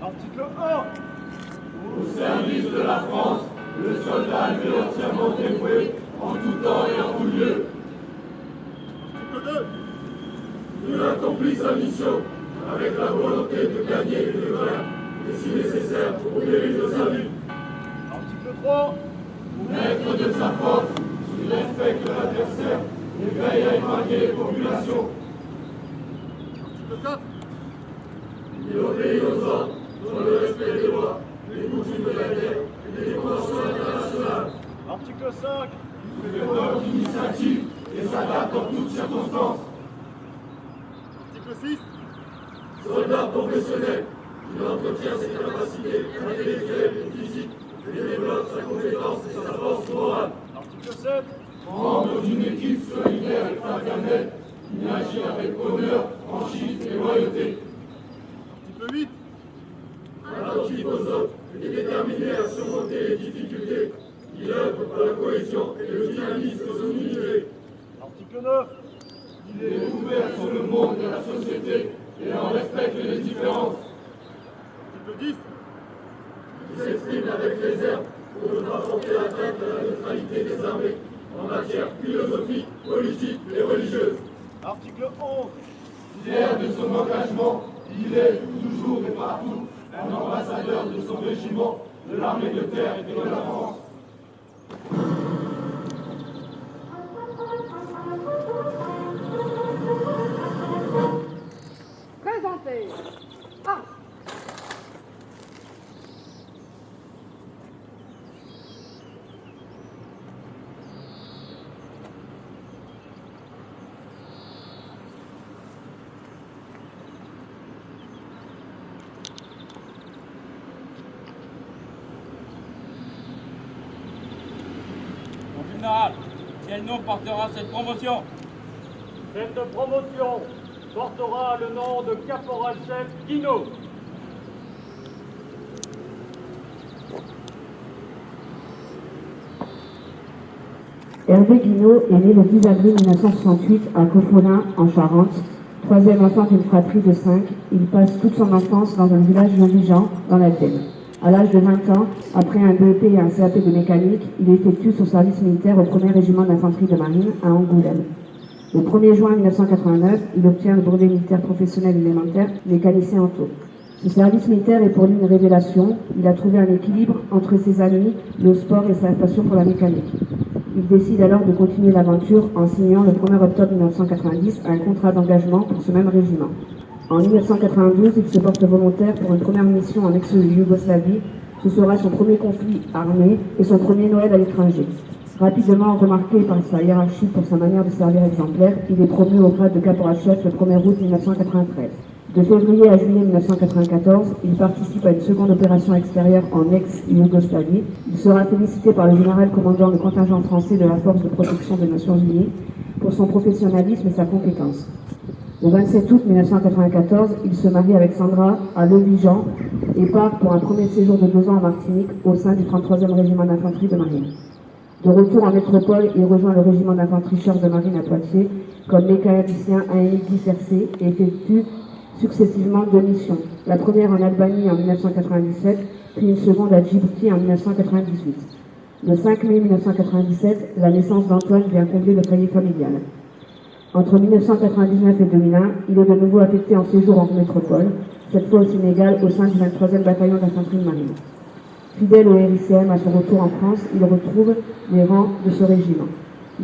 Article 1. Au service de la France, le soldat est entièrement dévoué en tout temps et en tout lieu. Article 2. Il accomplit sa mission avec la volonté de gagner et de vaincre, et si nécessaire, au péril de sa vie. Article 3. Maître de sa force, il respecte l'adversaire et veille à épargner les populations. Article 4. Il obéit aux ordres dans le respect des lois, des coutumes de la guerre et des conventions internationales. Article 5. Il fait preuve d'initiative et s'adapte en toutes circonstances. Article 6. Soldat professionnel, il entretient ses capacités intellectuelles et physiques et développe sa compétence et sa force morale. Article 7. Membre d'une équipe solidaire et fraternelle, il agit avec honneur, franchise et loyauté. Article 8. Attentif aux autres et déterminé à surmonter les difficultés, il œuvre par la cohésion et le dynamisme de son unité. Article 9. Il est ouvert sur le monde et la société et en respecte les différences. Article 10. Il s'exprime avec réserve pour ne pas porter atteinte à la neutralité des armées en matière philosophique, politique et religieuse. Article 11. Fier de son engagement, il est toujours et partout un ambassadeur de son régiment, de l'armée de terre et de la France. Présentez. Ah. Mon général, quel nom portera cette promotion? Cette promotion portera le nom de caporal-chef Guinaud. Hervé Guinaud est né le 10 avril 1968 à Coffolin, en Charente. Troisième enfant d'une fratrie de 5, il passe toute son enfance dans un village non-vigeant dans la Vienne. À l'âge de 20 ans, après un BEP et un CAP de mécanique, il effectue son service militaire au 1er régiment d'infanterie de marine à Angoulême. Le 1er juin 1989, il obtient le brevet militaire professionnel élémentaire, mécanicien auto. Ce service militaire est pour lui une révélation. Il a trouvé un équilibre entre ses amis, le sport et sa passion pour la mécanique. Il décide alors de continuer l'aventure en signant le 1er octobre 1990 un contrat d'engagement pour ce même régiment. En 1992, il se porte volontaire pour une première mission en ex-Yougoslavie. Ce sera son premier conflit armé et son premier Noël à l'étranger. Rapidement remarqué par sa hiérarchie pour sa manière de servir exemplaire, il est promu au grade de caporal-chef le 1er août 1993. De février à juillet 1994, il participe à une seconde opération extérieure en ex-Yougoslavie. Il sera félicité par le général commandant le contingent français de la Force de protection des Nations Unies pour son professionnalisme et sa compétence. Le 27 août 1994, il se marie avec Sandra à Le-Vigeant et part pour un premier séjour de 2 ans en Martinique au sein du 33e régiment d'infanterie de marine. De retour en métropole, il rejoint le régiment d'infanterie chars de marine à Poitiers comme mécanicien à MI10RC et effectue successivement 2 missions. La première en Albanie en 1997, puis une seconde à Djibouti en 1998. Le 5 mai 1997, la naissance d'Antoine vient combler le foyer familial. Entre 1999 et 2001, il est de nouveau affecté en séjour en métropole, cette fois au Sénégal au sein du 23e bataillon d'infanterie de marine. Fidèle au RICM à son retour en France, il retrouve les rangs de ce régiment.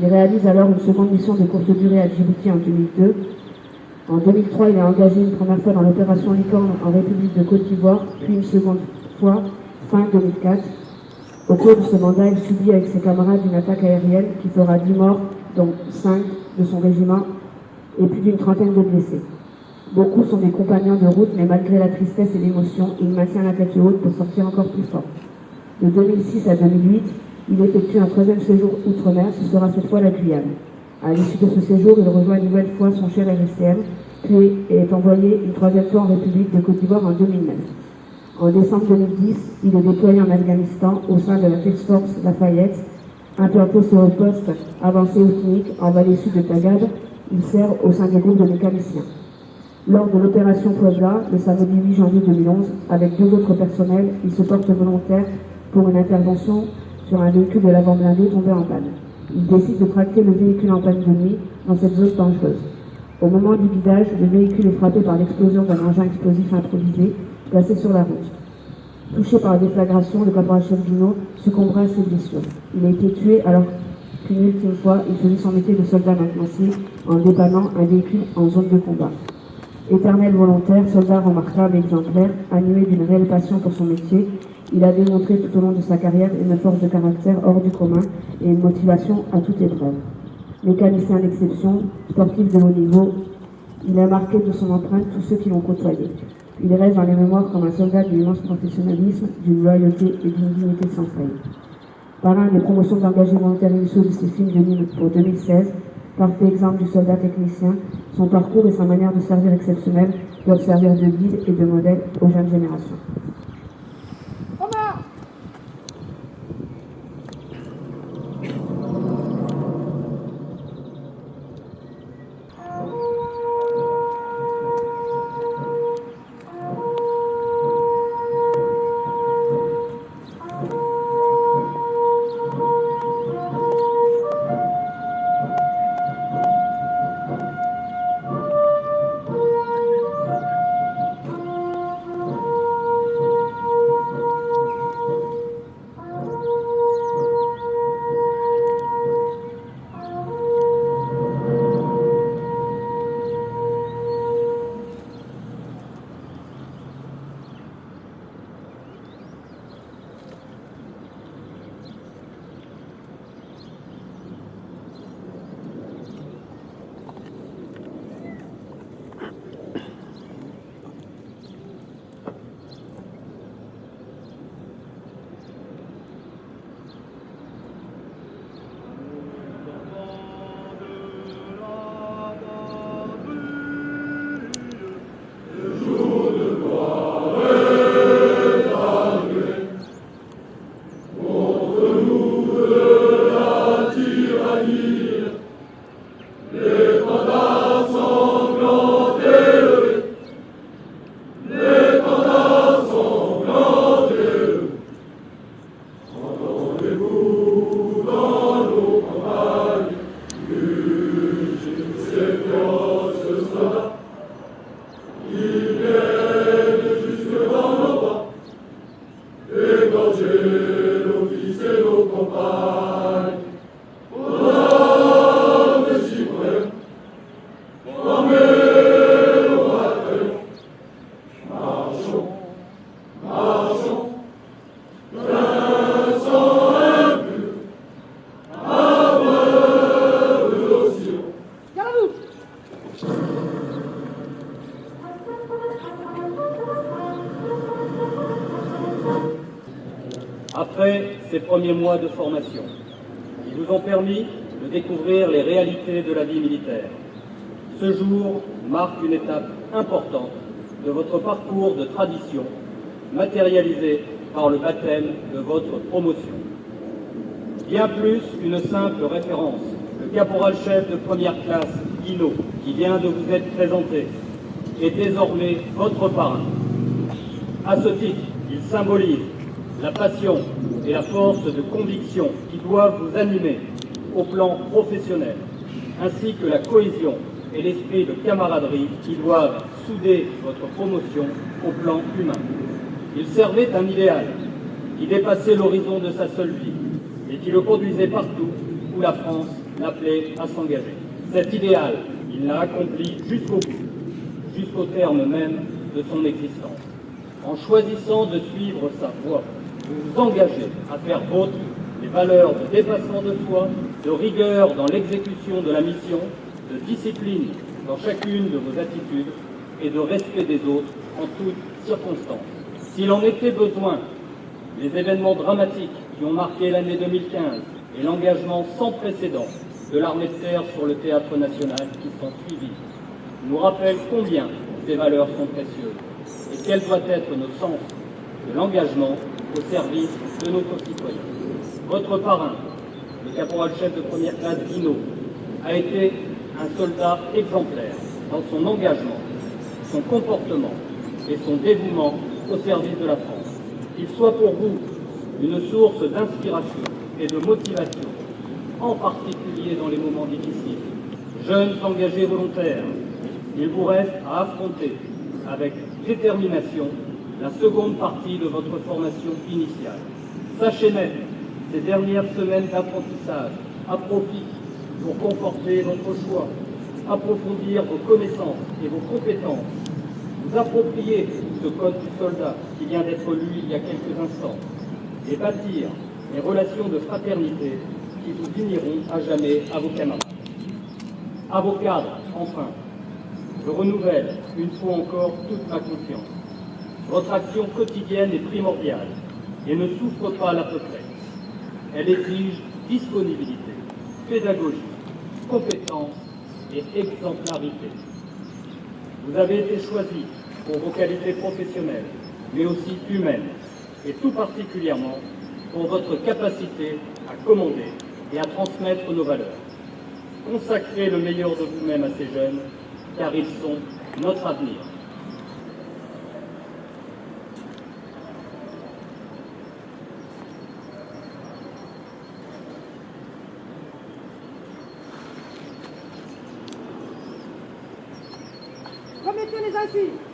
Il réalise alors une seconde mission de courte durée à Djibouti en 2002. En 2003, il est engagé une première fois dans l'opération Licorne en République de Côte d'Ivoire, puis une seconde fois fin 2004. Au cours de ce mandat, il subit avec ses camarades une attaque aérienne qui fera 10 morts, dont 5 de son régiment et plus d'une trentaine de blessés. Beaucoup sont des compagnons de route, mais malgré la tristesse et l'émotion, il maintient la tête haute pour sortir encore plus fort. De 2006 à 2008, il effectue un 3e séjour outre-mer, ce sera cette fois la Guyane. À l'issue de ce séjour, il rejoint une nouvelle fois son cher RICM, puis est envoyé une 3e fois en République de Côte d'Ivoire en 2009. En décembre 2010, il est déployé en Afghanistan au sein de la Task Force Lafayette, implanté sur le poste avancé au Tunique en vallée sud de Tagad. Il sert au sein des groupes de mécaniciens. Lors de l'opération Puebla, le samedi 8 janvier 2011, avec 2 autres personnels, il se porte volontaire pour une intervention sur un véhicule de l'avant blindé tombé en panne. Il décide de tracter le véhicule en panne de nuit dans cette zone dangereuse. Au moment du guidage, le véhicule est frappé par l'explosion d'un engin explosif improvisé placé sur la route. Touché par la déflagration, le caporal-chef Guinaud succombera à ses blessures. Il a été tué alors qu'une ultime fois, il faisait son métier de soldat maintenancier en dépannant un véhicule en zone de combat. Éternel volontaire, soldat remarquable et exemplaire, animé d'une réelle passion pour son métier, il a démontré tout au long de sa carrière une force de caractère hors du commun et une motivation à toute épreuve. Mécanicien d'exception, sportif de haut niveau, il a marqué de son empreinte tous ceux qui l'ont côtoyé. Il reste dans les mémoires comme un soldat d'un immense professionnalisme, d'une loyauté et d'une dignité sans faille. Parrain des promotions d'engagés volontaires initiaux de ses films de Nîmes pour 2016, parfait exemple du soldat technicien, son parcours et sa manière de servir exceptionnelle doivent servir de guide et de modèle aux jeunes générations. Omar! Après ces premiers mois de formation, qui vous ont permis de découvrir les réalités de la vie militaire, ce jour marque une étape importante de votre parcours de tradition, matérialisé par le baptême de votre promotion. Bien plus qu'une simple référence, le caporal-chef de première classe, Guinaud, qui vient de vous être présenté, est désormais votre parrain. À ce titre, il symbolise la passion et la force de conviction qui doivent vous animer au plan professionnel, ainsi que la cohésion et l'esprit de camaraderie qui doivent souder votre promotion au plan humain. Il servait un idéal qui dépassait l'horizon de sa seule vie et qui le conduisait partout où la France l'appelait à s'engager. Cet idéal, il l'a accompli jusqu'au bout, jusqu'au terme même de son existence. En choisissant de suivre sa voie, vous vous engagez à faire vôtre les valeurs de dépassement de soi, de rigueur dans l'exécution de la mission, de discipline dans chacune de vos attitudes et de respect des autres en toutes circonstances. S'il en était besoin, les événements dramatiques qui ont marqué l'année 2015 et l'engagement sans précédent de l'armée de terre sur le théâtre national qui sont suivis nous rappellent combien ces valeurs sont précieuses et quel doit être notre sens de l'engagement au service de nos concitoyens. Votre parrain, le caporal-chef de première classe Guinaud, a été un soldat exemplaire dans son engagement, son comportement et son dévouement au service de la France. Qu'il soit pour vous une source d'inspiration et de motivation, en particulier dans les moments difficiles. Jeunes engagés volontaires, il vous reste à affronter avec détermination la seconde partie de votre formation initiale. Sachez mettre ces dernières semaines d'apprentissage à profit pour conforter votre choix, approfondir vos connaissances et vos compétences, vous approprier ce code du soldat qui vient d'être lu il y a quelques instants et bâtir les relations de fraternité qui vous uniront à jamais à vos camarades. À vos cadres, enfin, je renouvelle une fois encore toute ma confiance. Votre action quotidienne est primordiale et ne souffre pas la peu-près. Elle exige disponibilité, pédagogie, compétence et exemplarité. Vous avez été choisi pour vos qualités professionnelles, mais aussi humaines, et tout particulièrement pour votre capacité à commander et à transmettre nos valeurs. Consacrez le meilleur de vous-même à ces jeunes, car ils sont notre avenir. Remettez les insignes.